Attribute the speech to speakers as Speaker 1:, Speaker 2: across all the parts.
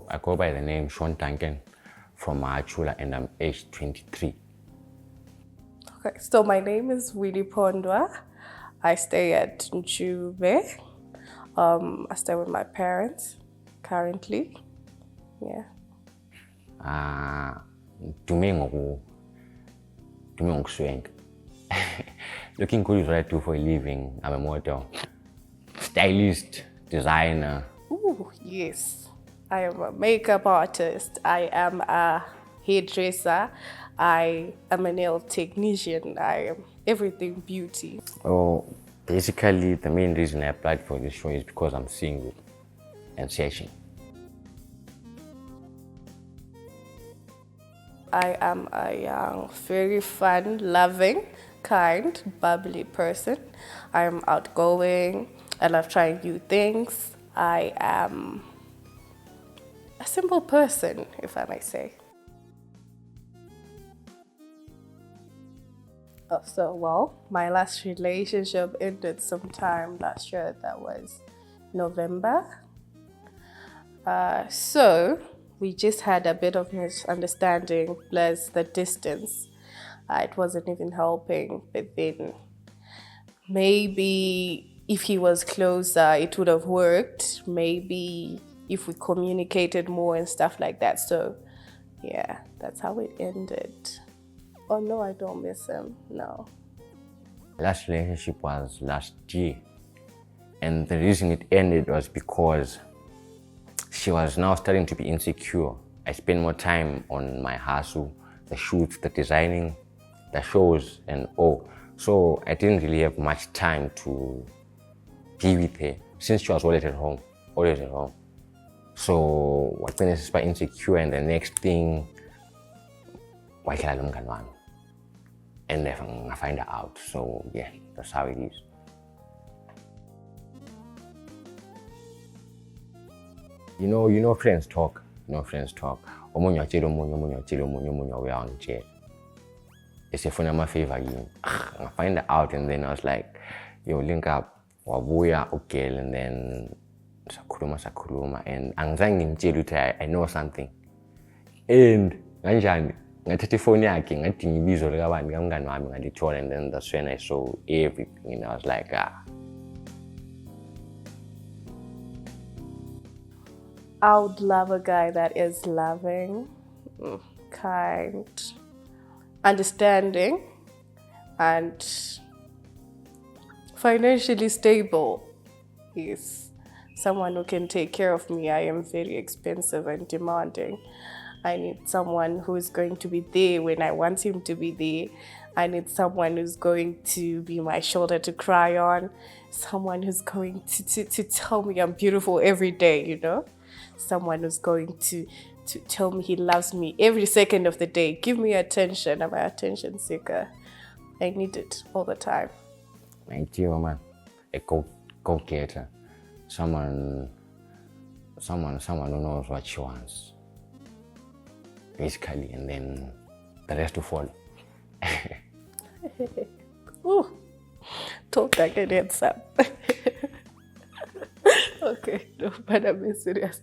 Speaker 1: I go by the name Shawn from Achula and I'm aged 23.
Speaker 2: Okay, so my name is Winnie. I stay at Njube. I stay with my parents currently. Yeah.
Speaker 1: Dume ngokuswenka. Looking good is what I do for a living. I'm a model, stylist, designer.
Speaker 2: Ooh, yes. I am a makeup artist. I am a hairdresser. I am a nail technician. I am everything beauty.
Speaker 1: Oh, basically, the main reason I applied for this show is because I'm single and searching.
Speaker 2: I am a young, very fun, loving, kind, bubbly person. I am outgoing. I love trying new things. I am a simple person, if I may say. Well, my last relationship ended sometime last year. That was November. So we just had a bit of misunderstanding, plus the distance. It wasn't even helping. But then maybe if he was closer, it would have worked. Maybe if we communicated more and stuff like that. So yeah, that's how it ended. Oh no, I don't miss him. No.
Speaker 1: Last relationship was last year. And the reason it ended was because she was now starting to be insecure. I spent more time on my hustle, the shoots, the designing, the shows, and all. So I didn't really have much time to be with her since she was always at home. So I was super insecure, and the next thing, and I find her out. So yeah, that's how it is. You know, friends talk. Omunye watshela omunye uya wangitshela. Esefuna ama-favor yini. I find her out, and then I was like, yo, link up, wabuya ugirl, and then sakhuluma, and angizange ngimtshele ukuthi I know something. And kanjani ngathatha ifoni yakhe ngadinga ibizo likabani kamngani wami ngalithola, and then that's when I saw everything, and I was like,
Speaker 2: I would love a guy that is loving, kind, understanding, and financially stable. He's someone who can take care of me. I am very expensive and demanding. I need someone who is going to be there when I want him to be there. I need someone who's going to be my shoulder to cry on. Someone who's going to tell me I'm beautiful every day, you know? Someone who's going to tell me he loves me every second of the day. Give me attention. I'm an attention seeker. I need it all the time.
Speaker 1: Thank you, man. A go-getter. Someone who knows what she wants. Basically, and then the rest to follow.
Speaker 2: Ooh, talk like an answer. Okay, no, but I'm being serious.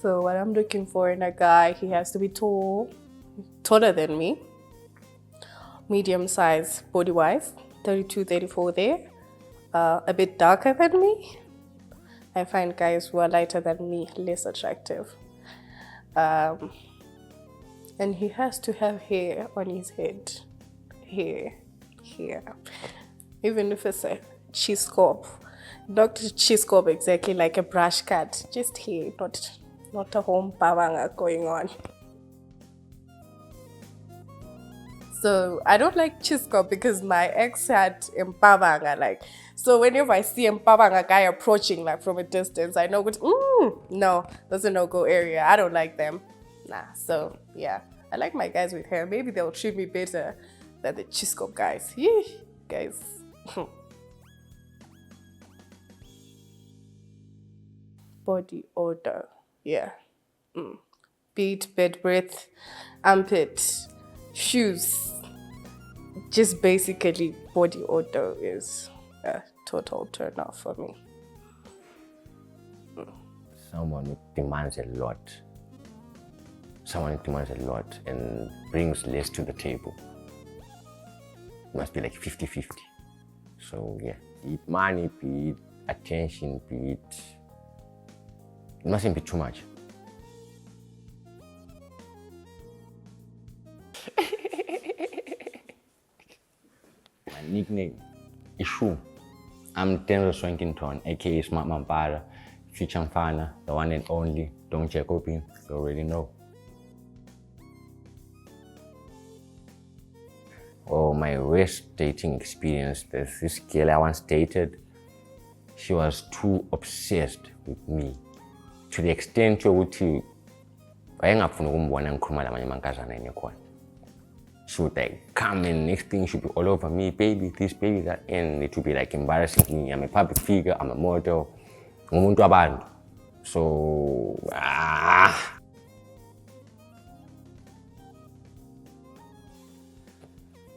Speaker 2: So what I'm looking for in a guy, he has to be tall, taller than me, medium size body-wise, 32, 34 there, a bit darker than me. I find guys who are lighter than me less attractive. And he has to have hair on his head. Hair. Even if it's a cheese scope. Not a cheese scope exactly like a brush cut. Just hair, not a home pawanga going on. So I don't like Chisco because my ex had Mpavanga, so whenever I see Mpavanga guy approaching from a distance, I know no, that's a no-go area. I don't like them. Nah, so yeah. I like my guys with hair. Maybe they'll treat me better than the Chisco guys. Yee, guys. Body odor. Yeah. Beat, bed breath, armpit, shoes. Just basically body odor is a total turn off for me.
Speaker 1: Someone who demands a lot. Someone who demands a lot and brings less to the table. It must be like 50-50. So yeah, be it money, be it attention, be it mustn't be too much. My nickname is Shawn. I'm Denzel Swankington, aka Smart Mampara, Future Mfana, the one and only. Don't check open, you already know. Oh, my worst dating experience. There's this girl I once dated. She was too obsessed with me to the extent yokuthi wayengafuna ukumbona ngikhuluma lamanye amankazana enekhona. She would like come and next thing should be all over me, baby this, baby that, and it would be like embarrassing me. I'm a public figure, I'm a model, ngumuntu wabantu. So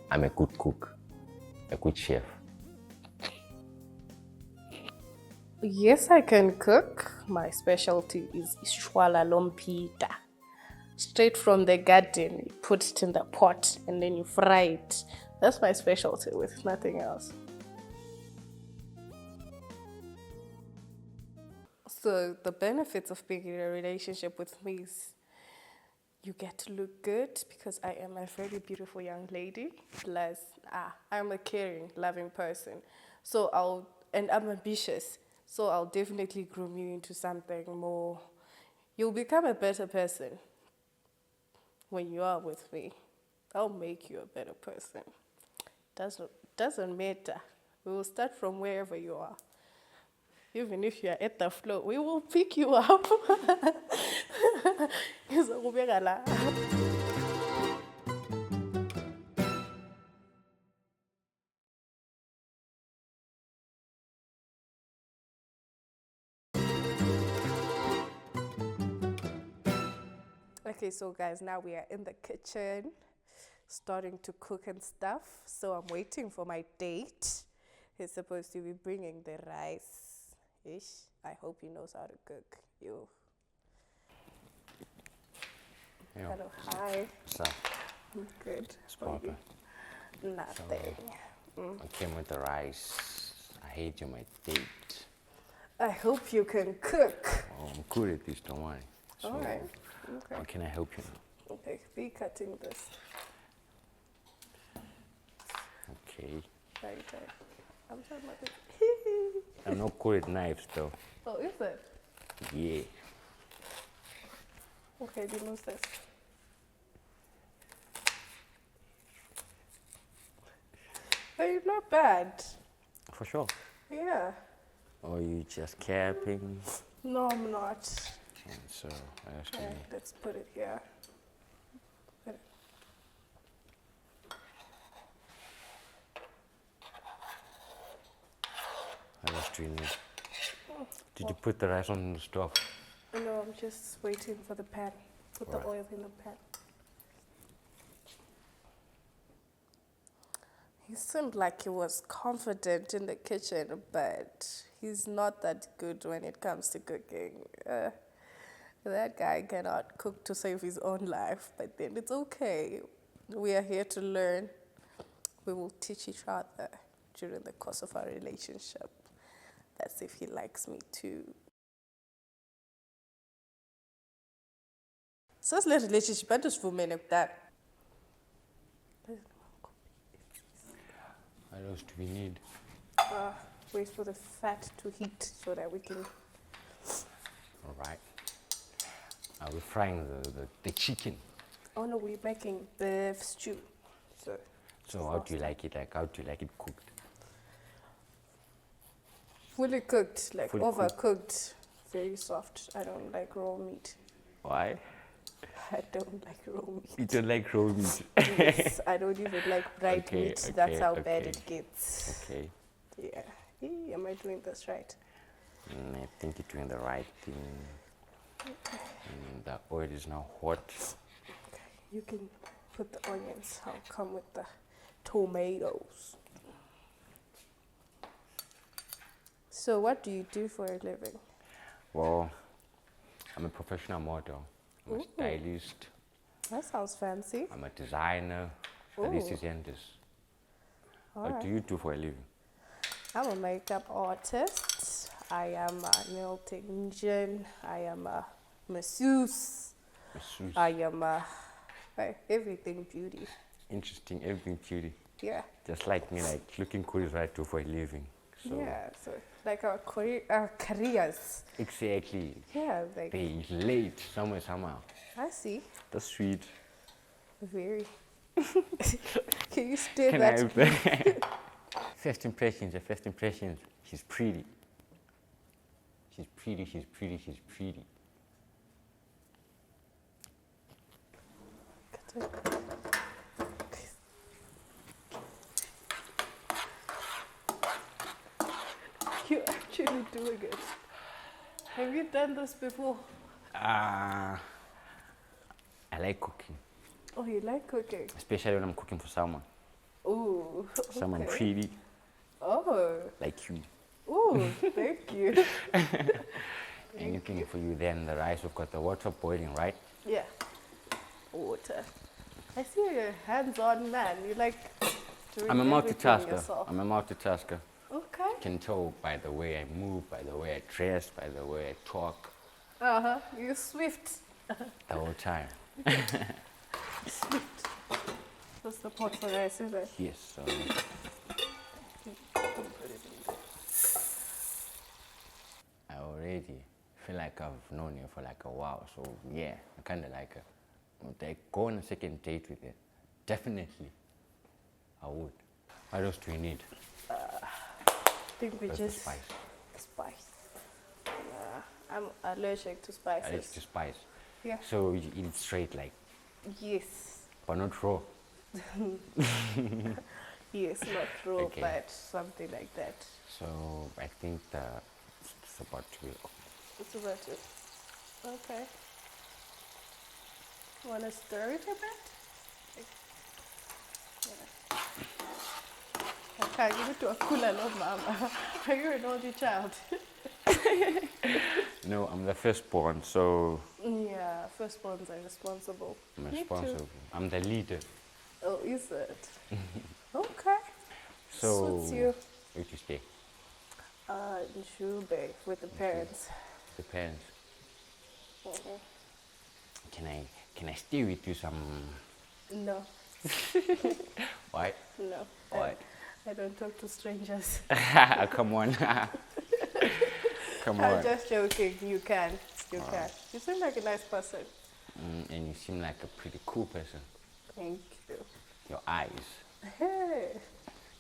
Speaker 1: I'm a good cook, a good chef.
Speaker 2: Yes, I can cook. My specialty is ishwala lompita. Straight from the garden, you put it in the pot and then you fry it. That's my specialty with nothing else. So the benefits of being in a relationship with me is you get to look good because I am a very beautiful young lady. Plus, I'm a caring, loving person. And I'm ambitious. So I'll definitely groom you into something more. You'll become a better person when you are with me. I'll make you a better person. Doesn't matter. We will start from wherever you are. Even if you are at the floor, we will pick you up. Okay, so guys, now we are in the kitchen, starting to cook and stuff. So I'm waiting for my date. He's supposed to be bringing the rice. Ish. I hope he knows how to cook. You.
Speaker 1: Yo.
Speaker 2: Hello, hi.
Speaker 1: What's up?
Speaker 2: I'm good.
Speaker 1: What's poppin'?
Speaker 2: Nothing.
Speaker 1: I came with the rice. I hate you, my date.
Speaker 2: I hope you can cook.
Speaker 1: Oh, I'm good at this, don't worry. So,
Speaker 2: All right. Okay.
Speaker 1: how can I help you now?
Speaker 2: Okay, be cutting this.
Speaker 1: Okay.
Speaker 2: Right. I'm talking about this.
Speaker 1: I'm not good at knives though.
Speaker 2: Oh, is it?
Speaker 1: Yeah.
Speaker 2: Okay, remove this. Hey, not bad.
Speaker 1: For sure.
Speaker 2: Yeah.
Speaker 1: Or you just capping?
Speaker 2: No, I'm not.
Speaker 1: So, I asked
Speaker 2: Okay,
Speaker 1: you.
Speaker 2: let's put it here. Put it.
Speaker 1: What else do you need? Did you put the rice on the stove?
Speaker 2: No, I'm just waiting for the pan. Put the
Speaker 1: Alright.
Speaker 2: oil in the pan. He seemed like he was confident in the kitchen, but he's not that good when it comes to cooking. That guy cannot cook to save his own life, but then it's okay. We are here to learn. We will teach each other during the course of our relationship. That's if he likes me too. So it's a relationship, but just for men like that.
Speaker 1: What else do we need?
Speaker 2: Wait for the fat to heat so that we can.
Speaker 1: Alright. Are we frying the chicken?
Speaker 2: Oh no, we're making beef stew.
Speaker 1: So how do you like it? Like, how do you like it cooked?
Speaker 2: Fully cooked, like
Speaker 1: Fully
Speaker 2: overcooked, very soft. I don't like raw meat.
Speaker 1: Why?
Speaker 2: I don't like raw meat.
Speaker 1: You don't like raw meat?
Speaker 2: Yes, I don't even like dried
Speaker 1: Okay,
Speaker 2: meat. That's how
Speaker 1: okay,
Speaker 2: bad
Speaker 1: okay.
Speaker 2: it gets.
Speaker 1: Okay.
Speaker 2: Yeah. Am I doing this right?
Speaker 1: I think you're doing the right thing. The oil is now hot.
Speaker 2: Okay. You can put the onions. I'll come with the tomatoes. So what do you do for a living?
Speaker 1: Well, I'm a professional model. I'm a stylist.
Speaker 2: That sounds fancy.
Speaker 1: I'm a designer. This is Enders. What do you do for a living?
Speaker 2: I'm a makeup artist. I am a nail technician. I am a masseuse. I am a everything beauty.
Speaker 1: Interesting, everything beauty.
Speaker 2: Yeah.
Speaker 1: Just like me, like looking cool is what I do for a living. So
Speaker 2: yeah, so like our careers.
Speaker 1: Exactly.
Speaker 2: Yeah, like
Speaker 1: they relate somewhere, somehow.
Speaker 2: I see.
Speaker 1: That's sweet.
Speaker 2: Very. Can you stay that?
Speaker 1: First impressions, first impressions. She's pretty. She's pretty, she's pretty, she's pretty.
Speaker 2: You're actually doing it. Have you done this before?
Speaker 1: I like cooking.
Speaker 2: Oh, you like cooking?
Speaker 1: Especially when I'm cooking for someone.
Speaker 2: Ooh.
Speaker 1: Someone pretty.
Speaker 2: Oh.
Speaker 1: Like you.
Speaker 2: Ooh, thank you.
Speaker 1: Anything for you. Then the rice, we've got the water boiling, right?
Speaker 2: Yeah. Water. I see you're a hands-on man. You like doing
Speaker 1: I'm a
Speaker 2: everything
Speaker 1: multitasker.
Speaker 2: yourself.
Speaker 1: I'm a multitasker.
Speaker 2: Okay.
Speaker 1: You can tell by the way I move, by the way I dress, by the way I talk.
Speaker 2: Uh-huh. You're swift.
Speaker 1: The whole time.
Speaker 2: Swift. What's the pot for rice, is it?
Speaker 1: Yes. So I already feel like I've known her for like a while. So yeah, I kind of like her. Would I go on a second date with her? Definitely. I would. What else do we need?
Speaker 2: I think we
Speaker 1: That's
Speaker 2: just...
Speaker 1: the spice.
Speaker 2: Spice. Yeah. I'm allergic to spices.
Speaker 1: Allergic to spice.
Speaker 2: Yeah.
Speaker 1: So you eat it straight, like,
Speaker 2: Yes.
Speaker 1: but not raw.
Speaker 2: Yes, not raw,
Speaker 1: Okay.
Speaker 2: but something like that.
Speaker 1: So I think it's about to be.
Speaker 2: It's about it. Okay. Want to stir it a bit? Yeah. Okay, give it to a cooler, no, mama. Are you an only child?
Speaker 1: No, I'm the firstborn, so
Speaker 2: Yeah, firstborns are responsible.
Speaker 1: I'm
Speaker 2: Me too.
Speaker 1: responsible. I'm the leader.
Speaker 2: Oh, is it? Okay.
Speaker 1: So
Speaker 2: Suits you.
Speaker 1: where to stay?
Speaker 2: In Shube with the parents.
Speaker 1: Depends.
Speaker 2: Mhm.
Speaker 1: Can I stay with you some?
Speaker 2: No,
Speaker 1: Why?
Speaker 2: no.
Speaker 1: Why?
Speaker 2: I don't talk to strangers.
Speaker 1: Come on. Come
Speaker 2: I'm
Speaker 1: on.
Speaker 2: just joking. You can. You can. You seem like a nice person.
Speaker 1: And you seem like a pretty cool person.
Speaker 2: Thank you.
Speaker 1: Your eyes.
Speaker 2: Hey.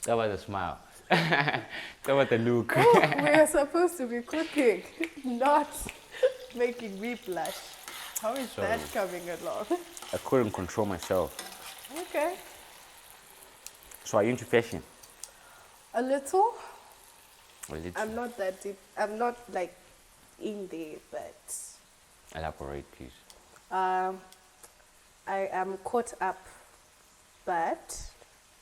Speaker 1: That was a smile. That was the look.
Speaker 2: Oh, we are supposed to be cooking, not making me blush. How is
Speaker 1: Sorry.
Speaker 2: that coming along?
Speaker 1: I couldn't control myself.
Speaker 2: Okay.
Speaker 1: So are you into fashion?
Speaker 2: A little.
Speaker 1: Or is it
Speaker 2: I'm not that deep. I'm not like in there, but
Speaker 1: elaborate, please?
Speaker 2: I am caught up, but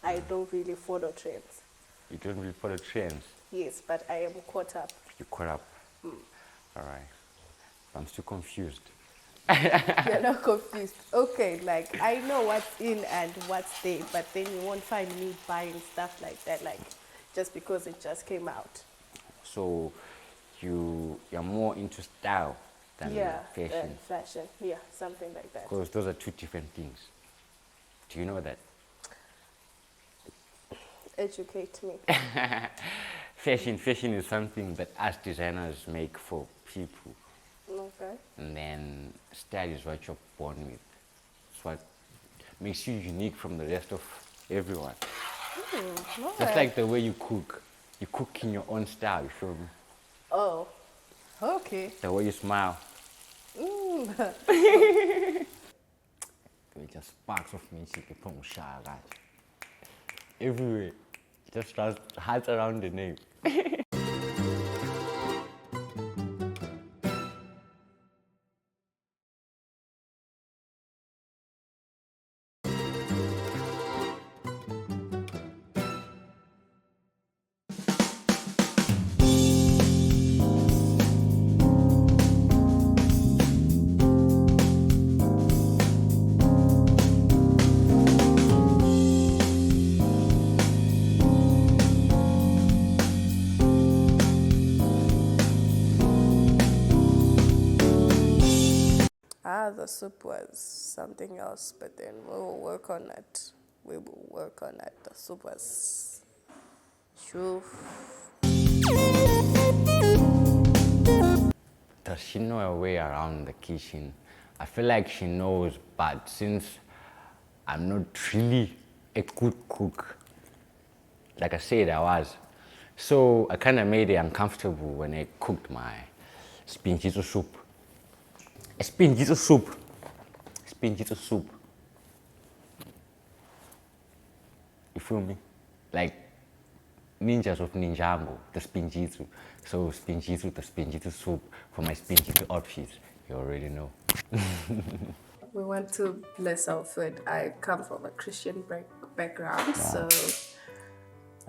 Speaker 2: I don't really follow trends.
Speaker 1: You don't really follow trends.
Speaker 2: Yes, but I am caught up.
Speaker 1: You caught up. All right. I'm still confused.
Speaker 2: You're not confused. Okay, like I know what's in and what's there, but then you won't find me buying stuff like that, like just because it just came out.
Speaker 1: So you're more into style than fashion.
Speaker 2: Than fashion. Yeah, something like that.
Speaker 1: Because those are two different things. Do you know that?
Speaker 2: Educate me.
Speaker 1: Fashion is something that us designers make for people.
Speaker 2: Okay.
Speaker 1: And then style is what you're born with. It's what makes you unique from the rest of everyone. Just like the way you cook. You cook in your own style, you feel me?
Speaker 2: Oh, okay.
Speaker 1: The way you smile.
Speaker 2: Mm.
Speaker 1: It just sparks of me. Everywhere. Just hearts around the name.
Speaker 2: The soup was something else, but then we will work on it. We will work on it. The soup was shoo.
Speaker 1: Does she know her way around the kitchen? I feel like she knows, but since I'm not really a good cook, like I said I was, so I kind of made it uncomfortable when I cooked my spinjitzu soup. Spinjitzu soup. Spinjitzu soup. You feel me? Like ninjas of Ninjago, the spinjitzu. So spinjitzu, the spinjitzu soup for my spinjitzu outfits. You already know.
Speaker 2: We want to bless our food. I come from a Christian background, so...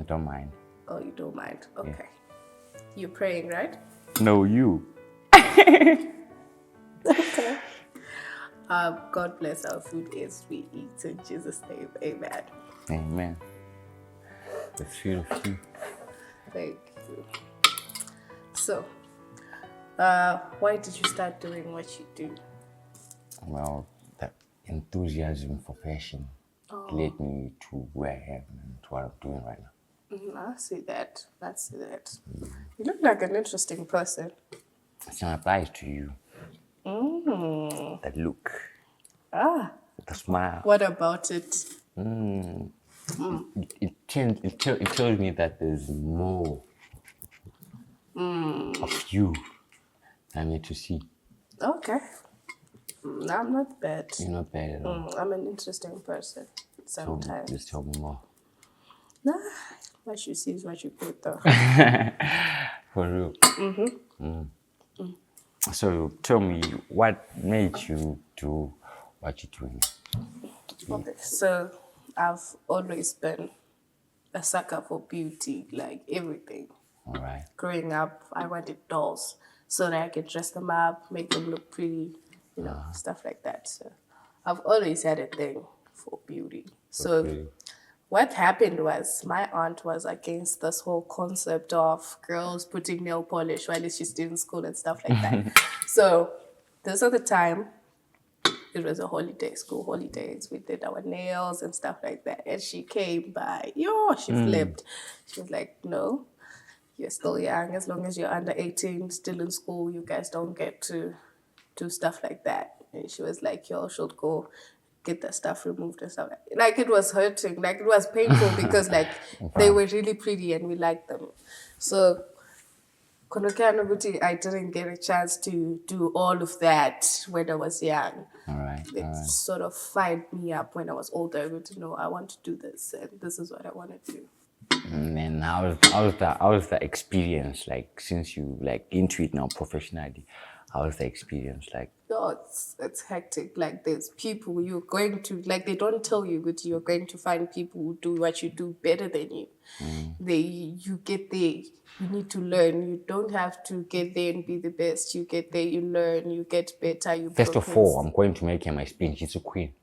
Speaker 1: I don't mind.
Speaker 2: Oh, you don't mind? Okay. Yeah. You're praying, right?
Speaker 1: No, you.
Speaker 2: Okay. God bless our food as we eat. In Jesus' name, amen.
Speaker 1: Amen. That's beautiful.
Speaker 2: Thank you. So, why did you start doing what you do?
Speaker 1: Well, that enthusiasm for fashion led me to where I am and to what I'm doing right now.
Speaker 2: I see that. I see that. You look like an interesting person.
Speaker 1: It applies to you. That look. The smile.
Speaker 2: What about it?
Speaker 1: It tells me that there's more of you I need to see.
Speaker 2: Okay. I'm not bad.
Speaker 1: You're not bad at all.
Speaker 2: I'm an interesting person sometimes.
Speaker 1: Just tell me more.
Speaker 2: Nah, what you see is what you get, though.
Speaker 1: For real. So tell me, what made you do what you're doing?
Speaker 2: Okay, so I've always been a sucker for beauty, like everything.
Speaker 1: All right.
Speaker 2: Growing up, I wanted dolls so that I could dress them up, make them look pretty, you know, stuff like that. So I've always had a thing for beauty. So what happened was my aunt was against this whole concept of girls putting nail polish while she's still in school and stuff like that. So this was the time, it was a holiday, school holidays. We did our nails and stuff like that. And she came by, she flipped. She was like, no, you're still young. As long as you're under 18, still in school, you guys don't get to do stuff like that. And she was like, y'all should go get that stuff removed and stuff. Like, it was hurting. Like, it was painful because, like, they were really pretty and we liked them. So, I didn't get a chance to do all of that when I was young.
Speaker 1: All right.
Speaker 2: It sort of fired me up when I was older. To know I want to do this and this is what I want to do.
Speaker 1: And then how was the experience like since you like into it now professionally? How was the experience like?
Speaker 2: Oh, it's hectic. Like there's people you're going to like they don't tell you, but you're going to find people who do what you do better than you. You get there. You need to learn. You don't have to get there and be the best. You get there, you learn, you get better. You
Speaker 1: First of all, I'm going to make her my spinjitzu queen.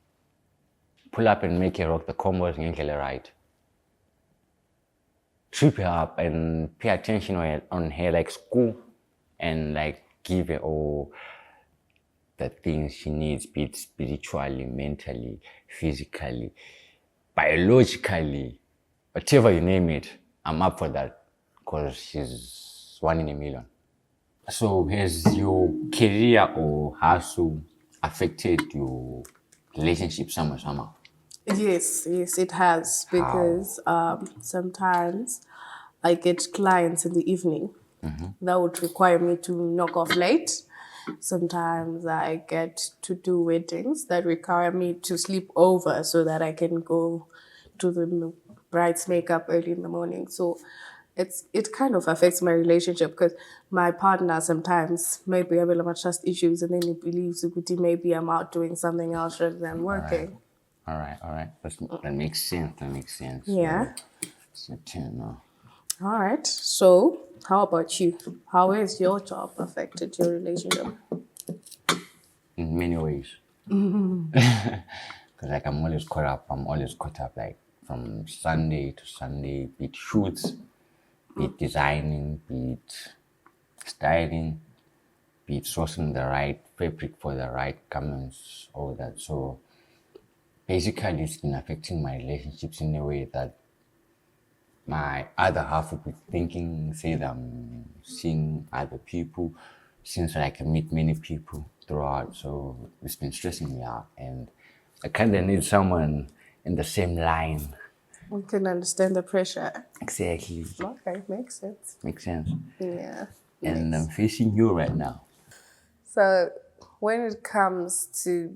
Speaker 1: Pull up and make her rock the combos and get her right. Trip her up and pay attention on her like school and like give her all the things she needs, be it spiritually, mentally, physically, biologically, whatever you name it. I'm up for that because she's 1 in a million. So has your career or hustle affected your relationship somehow?
Speaker 2: Yes, it has because sometimes I get clients in the evening that would require me to knock off late. Sometimes I get to do weddings that require me to sleep over so that I can go to the bride's makeup early in the morning. So it kind of affects my relationship because my partner sometimes maybe have a lot of trust issues and then he believes maybe I'm out doing something else rather than working.
Speaker 1: All right. That makes sense.
Speaker 2: Yeah.
Speaker 1: It's your turn now.
Speaker 2: All right. So, how about you? How has your job affected your relationship?
Speaker 1: In many ways. Because like I'm always caught up like from Sunday to Sunday, be it shoots, be it designing, be it styling, be it sourcing the right fabric for the right garments, all that. So basically it's been affecting my relationships in a way that my other half would be thinking, say that I'm seeing other people since like I meet many people throughout. So it's been stressing me out, and I kind of need someone in the same line.
Speaker 2: We can understand the pressure.
Speaker 1: Exactly.
Speaker 2: Okay, makes sense.
Speaker 1: Makes sense.
Speaker 2: Yeah.
Speaker 1: And I'm facing you right now.
Speaker 2: So when it comes to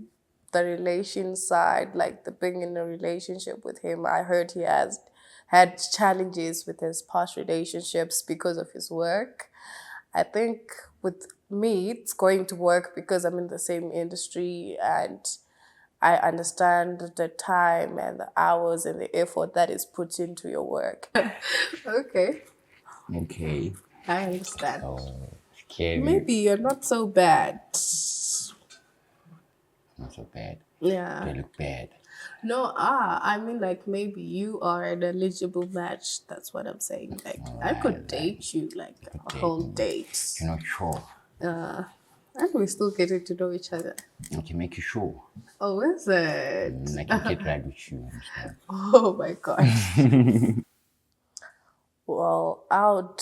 Speaker 2: the relation side, like the being in a relationship with him, I heard he has had challenges with his past relationships because of his work. I think with me, it's going to work because I'm in the same industry and I understand the time and the hours and the effort that is put into your work. Okay,
Speaker 1: Okay.
Speaker 2: I understand.
Speaker 1: Oh, scary.
Speaker 2: Maybe you're not so bad.
Speaker 1: Not so bad.
Speaker 2: Yeah.
Speaker 1: They look bad.
Speaker 2: No, I mean like maybe you are an eligible match. That's what I'm saying. Like I could date you like a whole date.
Speaker 1: You're not sure.
Speaker 2: And we're still getting to know each other.
Speaker 1: I can make you sure.
Speaker 2: Oh, is it?
Speaker 1: I can get right with you. Understand?
Speaker 2: Oh my gosh. Well, I would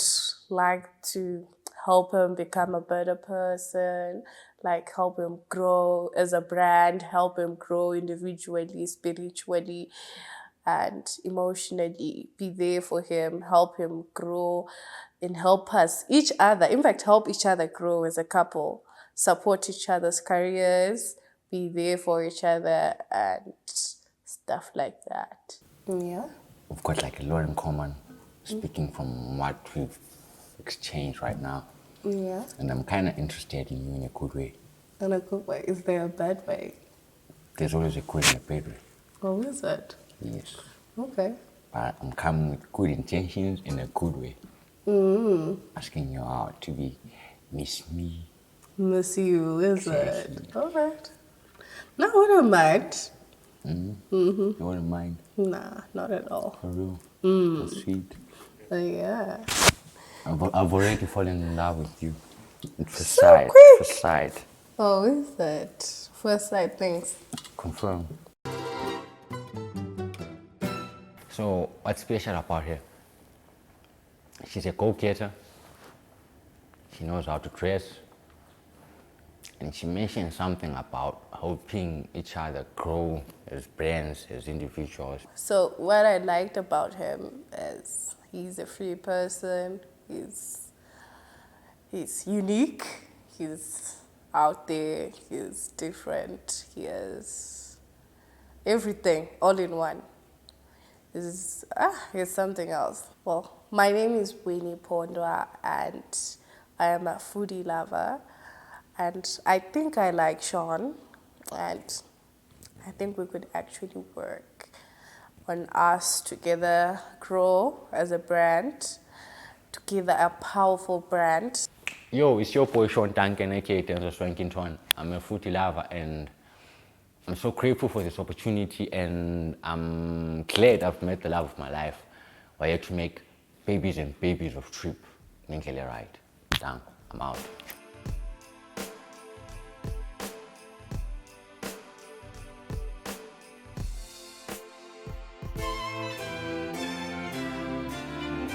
Speaker 2: like to help him become a better person, like help him grow as a brand, help him grow individually, spiritually, and emotionally. Be there for him, help him grow, and help us, each other, in fact, help each other grow as a couple, support each other's careers, be there for each other, and stuff like that. Yeah.
Speaker 1: We've got like a lot in common, speaking from what we've exchanged right now.
Speaker 2: Yeah.
Speaker 1: And I'm kind of interested in you in a good way.
Speaker 2: In a good way. Is there a bad way?
Speaker 1: There's always a good and a bad way.
Speaker 2: Oh, is it?
Speaker 1: Yes.
Speaker 2: Okay.
Speaker 1: But I'm coming with good intentions in a good way. Asking you out to be Miss Me.
Speaker 2: Miss you, is it? All right. No, I wouldn't mind.
Speaker 1: You wouldn't mind?
Speaker 2: Nah, not at all.
Speaker 1: For real? That's sweet.
Speaker 2: Yeah.
Speaker 1: I've already fallen in love with you. At first
Speaker 2: So
Speaker 1: sight.
Speaker 2: quick.
Speaker 1: First sight.
Speaker 2: Oh, is it? First sight things.
Speaker 1: Confirm. So, what's special about her? She's a go-getter. She knows how to dress. And she mentioned something about helping each other grow as brands, as individuals.
Speaker 2: So what I liked about him is he's a free person. He's unique. He's out there. He's different. He has everything all in one. He's something else. Well, my name is Winnie Pondwa, and I am a foodie lover. And I think I like Shawn, and I think we could actually work on us together, grow as a brand, together a powerful brand.
Speaker 1: Yo, it's your boy Shawn Duncan, aka Tenzo Swankington. I'm a foodie lover, and I'm so grateful for this opportunity, and I'm glad I've met the love of my life. We're here to make babies and babies of trip. Right. Done. I'm out.